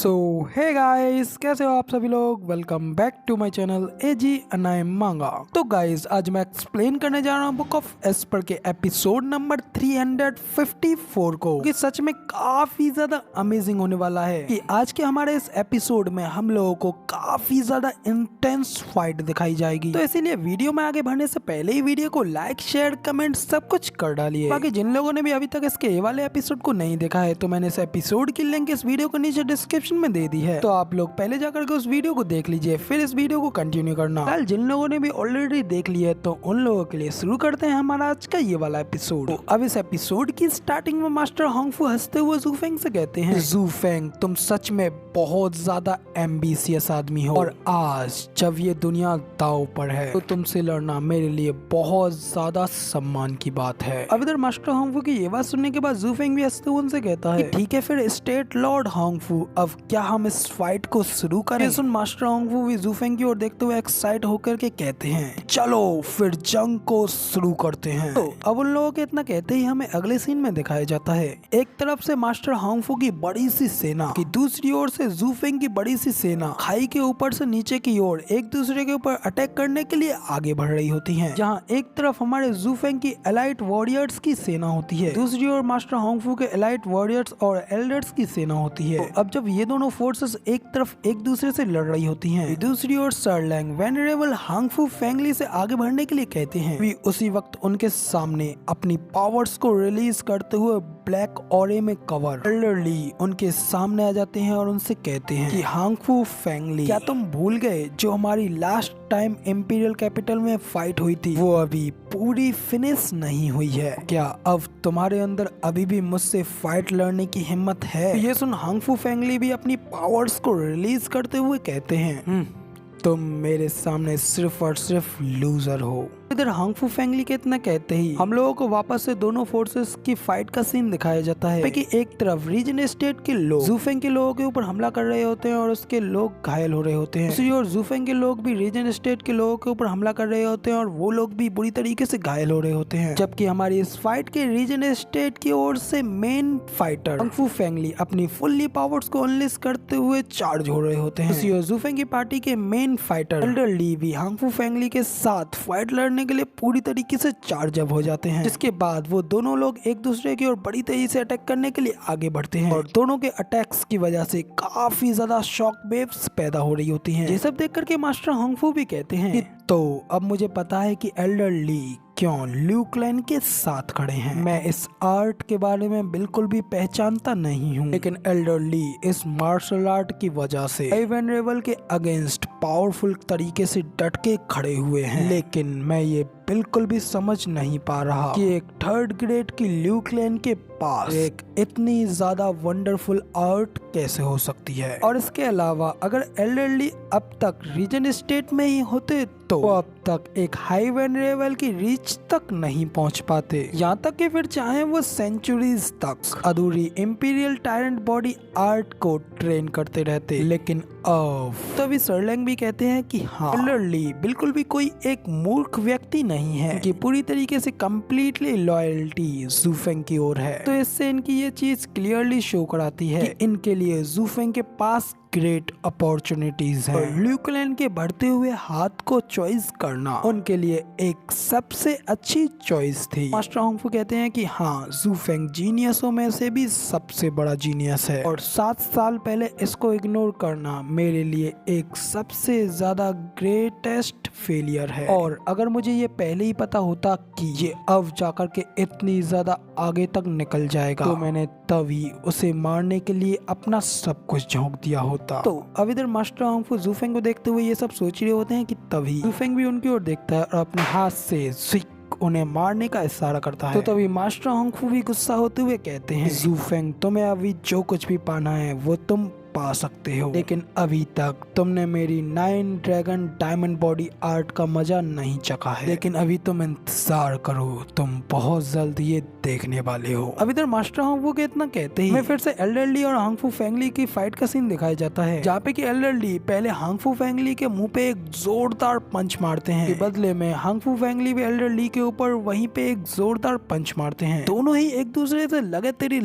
सो hey guys, कैसे हो आप सभी लोग। Welcome back to my channel एजी अनाय मांगा। तो गाइस, आज मैं एक्सप्लेन करने जा रहा हूँ बुक ऑफ एस्पर के एपिसोड नंबर 354 को, कि सच में काफी ज्यादा अमेजिंग होने वाला है। कि आज के हमारे इस एपिसोड में हम लोगों को काफी ज्यादा इंटेंस फाइट दिखाई जाएगी। तो इसीलिए वीडियो में आगे बढ़ने से पहले ही वीडियो को लाइक, शेयर, कमेंट सब कुछ कर डालिए। बाकी जिन लोगों ने भी अभी तक इसके ये वाले एपिसोड को नहीं देखा है, तो मैंने इस एपिसोड की लिंक इस वीडियो को नीचे डिस्क्रिप्शन में दे दी है, तो आप लोग पहले जाकर के उस वीडियो को देख लीजिए, फिर इस वीडियो को कंटिन्यू करना। कल जिन लोगों ने भी ऑलरेडी देख लिया है, तो उन लोगों के लिए शुरू करते हैं हमारा आज का ये वाला एपिसोड। तो अब इस एपिसोड की स्टार्टिंग में मास्टर होंगफू हंसते हुए जू फेंग से कहते हैं, जू फेंग, तुम सच में बहुत ज्यादा एम्बिशियस आदमी हो, और आज जब ये दुनिया दांव पर है तो तुमसे लड़ना मेरे लिए बहुत ज्यादा सम्मान की बात है। अब इधर मास्टर होंगफू की ये बात सुनने के बाद जू फेंग भी हंसते हुए उनसे कहता है, ठीक है फिर स्टेट लॉर्ड होंगफू, अब क्या हम इस फाइट को शुरू करें। सुन मास्टर होंगफू भी जू फेंग की ओर देखते हुए एक्साइट होकर के कहते हैं, चलो फिर जंग को शुरू करते हैं। तो अब उन लोगों के इतना कहते ही हमें अगले सीन में दिखाया जाता है, एक तरफ से मास्टर होंगफू की बड़ी सी सेना की दूसरी ओर से जू फेंग की बड़ी सी सेना खाई के ऊपर से नीचे की ओर एक दूसरे के ऊपर अटैक करने के लिए आगे बढ़ रही होती हैं। जहाँ एक तरफ हमारे जू फेंग की एलाइट वॉरियर्स की सेना होती है, दूसरी ओर मास्टर होंगफू के एलाइट वॉरियर्स और एल्डर्स की सेना होती है। तो अब जब ये दोनों फोर्सेस एक तरफ एक दूसरे से लड़ रही होती हैं, दूसरी ओर सरलैंग वेनरेबल होंगफू फैमिली से आगे बढ़ने के लिए कहते हैं। भी उसी वक्त उनके सामने अपनी पावर्स को रिलीज करते हुए ब्लैक ऑरे में कवर एल्डर ली उनके सामने आ जाते हैं और उनसे कहते हैं कि होंगफू फैमिली, क्या तुम भूल गए जो हमारी लास्ट टाइम इंपीरियल कैपिटल में फाइट हुई थी, वो अभी पूरी फिनिश नहीं हुई है। क्या अब तुम्हारे अंदर अभी भी मुझसे फाइट लड़ने की हिम्मत है। ये सुन होंगफू फैमिली भी अपनी पावर्स को रिलीज करते हुए कहते हैं, तुम मेरे सामने सिर्फ और सिर्फ लूजर हो। इधर होंगफू फैमिली के इतना कहते ही हम लोगों को वापस से दोनों फोर्सेस की फाइट का सीन दिखाया जाता है कि एक तरफ रीजन स्टेट के लोग जू फेंग के लोगों के ऊपर हमला कर रहे होते हैं और उसके लोग घायल हो रहे होते हैं। दूसरी ओर जू फेंग के लोग भी रीजन स्टेट के लोगों के ऊपर हमला कर रहे होते हैं और वो लोग भी बुरी तरीके से घायल हो रहे होते हैं। जबकि हमारी इस फाइट के रीजन स्टेट की ओर से मेन फाइटर होंगफू फैमिली अपनी फुल्ली पावर्स को अनलिस्ट करते हुए चार्ज हो रहे होते हैं। दूसरी ओर जू फेंग की पार्टी के मेन फाइटर एल्डर ली भी होंगफू फैमिली के साथ फाइट लड़ने के लिए पूरी तरीके से चार्ज अप हो जाते हैं, जिसके बाद वो दोनों लोग एक दूसरे की ओर बड़ी तेजी से अटैक करने के लिए आगे बढ़ते हैं और दोनों के अटैक्स की वजह से काफी ज्यादा शॉक वेव्स पैदा हो रही होती हैं। ये सब देख करके मास्टर होंगफू भी कहते हैं कि तो अब मुझे पता है कि एल्डर ली क्यों ल्यू क्लैन के साथ खड़े हैं। मैं इस आर्ट के बारे में बिल्कुल भी पहचानता नहीं हूँ, लेकिन एल्डर ली इस मार्शल आर्ट की वजह से वेनरेबल के अगेंस्ट पावरफुल तरीके से डट के खड़े हुए हैं। लेकिन मैं ये बिल्कुल भी समझ नहीं पा रहा कि एक थर्ड ग्रेड की ल्यू क्लैन के पास एक इतनी ज्यादा वंडरफुल आर्ट कैसे हो सकती है। और इसके अलावा अगर एल्डरली अब तक रीजन स्टेट में ही होते तो अब तक एक हाई वेनरेबल की रीच तक नहीं पहुंच पाते, यहाँ तक कि फिर चाहे वो सेंचुरीज तक अधूरी इंपीरियल टायरेंट बॉडी आर्ट को ट्रेन करते रहते। लेकिन अब तभी सरलैंग भी कहते हैं कि हाँ, एल्डरली बिल्कुल भी कोई एक मूर्ख व्यक्ति नहीं है, कि पूरी तरीके से कम्प्लीटली लॉयल्टी जू फेंग की ओर है। तो इससे इनकी ये चीज क्लियरली शो कराती है कि इनके लिए जू फेंग के पास ग्रेट अपॉर्चुनिटीज है। ल्यू क्लैन के बढ़ते हुए हाथ को चॉइस करना उनके लिए एक सबसे अच्छी चॉइस थी। मास्टर होंगफू कहते हैं कि हाँ, जू फेंग जीनियसों में से भी सबसे बड़ा जीनियस है, और 7 साल पहले इसको इग्नोर करना मेरे लिए एक सबसे ज्यादा ग्रेटेस्ट फेलियर है। और अगर मुझे ये पहले ही पता होता कि ये अब जाकर के इतनी ज्यादा आगे तक निकल जाएगा, तो मैंने तभी उसे मारने के लिए अपना सब कुछ झोंक दिया होता। तो अब इधर मास्टर होंगफू जू फेंग को देखते हुए ये सब सोच रहे होते हैं कि तभी जू फेंग भी उनकी ओर देखता है और अपने हाथ से उन्हें मारने का इशारा करता है। तो तभी मास्टर होंगफू भी गुस्सा होते हुए कहते हैं, जू फेंग, तुम्हें अभी जो कुछ भी पाना है वो तुम पा सकते हो, लेकिन अभी तक तुमने मेरी 9 ड्रैगन डायमंड बॉडी आर्ट का मजा नहीं चखा है। लेकिन अभी तुम इंतजार करो, तुम बहुत जल्द ये देखने वाले हो। अब इधर मास्टर होंगफू के इतना कहते ही फिर से एल्डर ली और होंगफू फैमिली की फाइट का सीन दिखाया जाता है, जहाँ पे कि एल्डर ली पहले होंगफू फैमिली के मुंह पे एक जोरदार पंच मारते हैं। बदले में होंगफू फैमिली भी एल्डर ली के ऊपर वहीं पे एक जोरदार पंच मारते हैं। दोनों ही एक दूसरे से लगे तेरी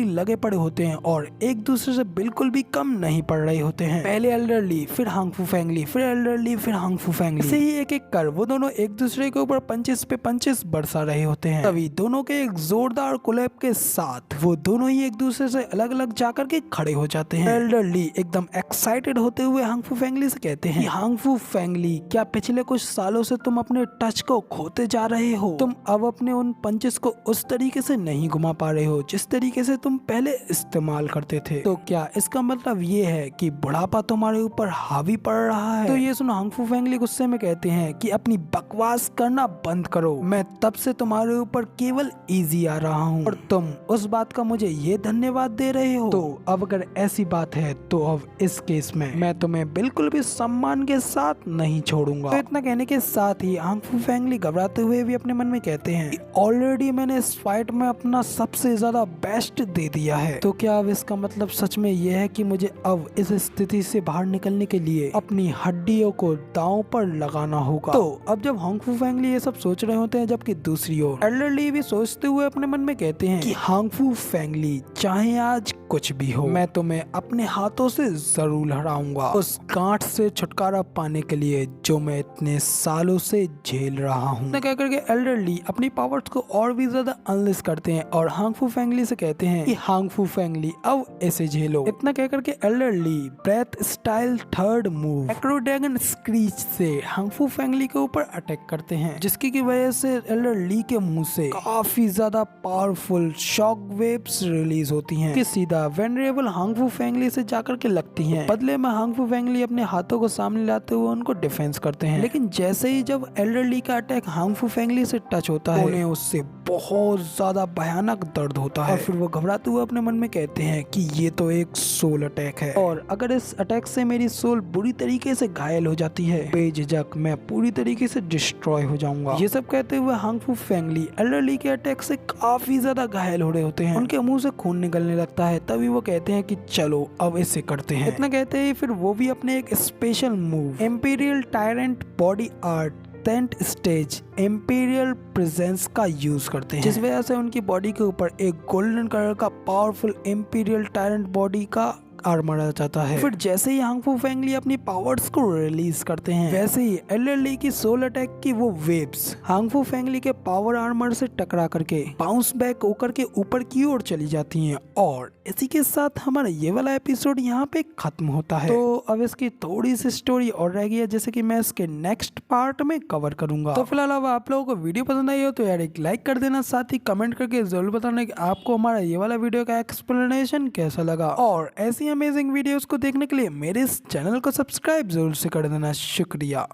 लगे पड़े होते हैं और एक दूसरे से बिल्कुल भी कम नहीं पड़ रहे होते हैं। पहले एल्डरली, फिर हांगफू फेंगली, फिर एल्डरली, फिर हांगफू फेंगली, ऐसे ही एक एक कर वो दोनों एक दूसरे के ऊपर पंचेस पे पंचेस बरसा रहे होते हैं। तभी दोनों के एक जोरदार कोलैब के साथ वो दोनों ही एक दूसरे से अलग अलग जाकर के खड़े हो जाते हैं। एल्डरली एकदम एक्साइटेड होते हुए हांगफू फेंगली से कहते हैं, हांगफू फेंगली, क्या पिछले कुछ सालों से तुम अपने टच को खोते जा रहे हो? तुम अब अपने उन पंचेस को उस तरीके से नहीं घुमा पा रहे हो जिस तरीके से तुम पहले इस्तेमाल करते थे। तो क्या इसका मतलब ये है कि बुढ़ापा तुम्हारे ऊपर हावी पड़ रहा है? तो ये सुनो हांगफू फेंगली गुस्से में कहते हैं कि अपनी बकवास करना बंद करो। मैं तब से तुम्हारे ऊपर केवल इजी आ रहा हूँ और तुम उस बात का मुझे ये धन्यवाद दे रहे हो। तो अब अगर ऐसी बात है तो अब इस केस में मैं तुम्हें बिल्कुल भी सम्मान के साथ नहीं छोड़ूंगा। तो इतना कहने के साथ ही हांगफू फेंगली घबराते हुए भी अपने मन में कहते हैं, ऑलरेडी मैंने इस फाइट में अपना सबसे ज्यादा बेस्ट दे दिया है। तो क्या अब इसका मतलब सच में यह है कि मुझे अब इस स्थिति से बाहर निकलने के लिए अपनी हड्डियों को दांव पर लगाना होगा? तो अब जब हांगफू फेंगली ये सब सोच रहे होते हैं, जबकि दूसरी ओर एल्डरली भी सोचते हुए अपने मन में कहते हैं कि हांगफू फेंगली, चाहे आज कुछ भी हो, मैं तुम्हें अपने हाथों से जरूर हराऊंगा उस गांठ से छुटकारा पाने के लिए जो मैं इतने सालों से झेल रहा हूँ। कह करके एल्डरली अपनी पावर्स को और भी ज्यादा अनलिस्ट करते हैं और हांगफू फेंगली से कहते हैं कि हांगफू फेंगली अब ऐसे झेलो। इतना कह करके elderly breath style third move एक्रो ड्रैगन स्क्रीच से हांगफू फेंगली के ऊपर अटैक करते हैं, जिसकी की वजह से एल्डरली के मुंह से काफी ज्यादा पावरफुल शॉक वेव्स रिलीज होती हैं कि सीधा वेनरेबल हांगफू फेंगली से जाकर के लगती हैं। बदले में हांगफू फेंगली अपने हाथों को सामने लाते हुए उनको डिफेंस करते हैं, लेकिन जैसे ही जब एल्डरली का अटैक हांगफू फेंगली से टच होता है उन्हें उससे बहुत ज्यादा भयानक दर्द होता है और फिर वो घबराते हुए अपने मन में कहते हैं कि ये तो एक सोल अटैक है और अगर इस अटैक से मेरी सोल बुरी तरीके से घायल हो जाती है, बेझिझक मैं पूरी तरीके से डिस्ट्रॉय हो जाऊंगा। ये सब कहते हुए हांगफू फेंगली एल्डरली के अटैक से काफी ज्यादा घायल हो रहे होते हैं, उनके मुंह से खून निकलने लगता है। तभी वो कहते हैं कि चलो अब इसे करते हैं। इतना कहते हैं फिर वो भी अपने एक special move imperial tyrant body art 10th stage imperial presence का यूज करते हैं, जिस वजह से उनकी बॉडी के ऊपर एक गोल्डन कलर का पावरफुल इंपीरियल टायरेंट बॉडी का आर्मर आ जाता है। फिर जैसे ही हांगफू फेंगली अपनी पावर्स को रिलीज करते हैं, वैसे ही एल्डरली की सोल अटैक की वो वेव्स हांगफू फेंगली के पावर आर्मर से टकरा करके बाउंस बैक होकर के ऊपर की ओर चली जाती हैं और इसी के साथ हमारा ये वाला एपिसोड यहाँ पे खत्म होता है। तो अब इसकी थोड़ी सी स्टोरी और रह गई है, जैसे कि मैं इसके नेक्स्ट पार्ट में कवर करूंगा। तो फिलहाल अब आप लोगों को वीडियो पसंद आई हो तो यार एक लाइक कर देना, साथ ही कमेंट करके जरूर बताना कि आपको हमारा ये वाला वीडियो का एक्सप्लेनेशन कैसा लगा और ऐसी अमेजिंग वीडियोस को देखने के लिए मेरे इस चैनल को सब्सक्राइब जरूर से कर देना। शुक्रिया।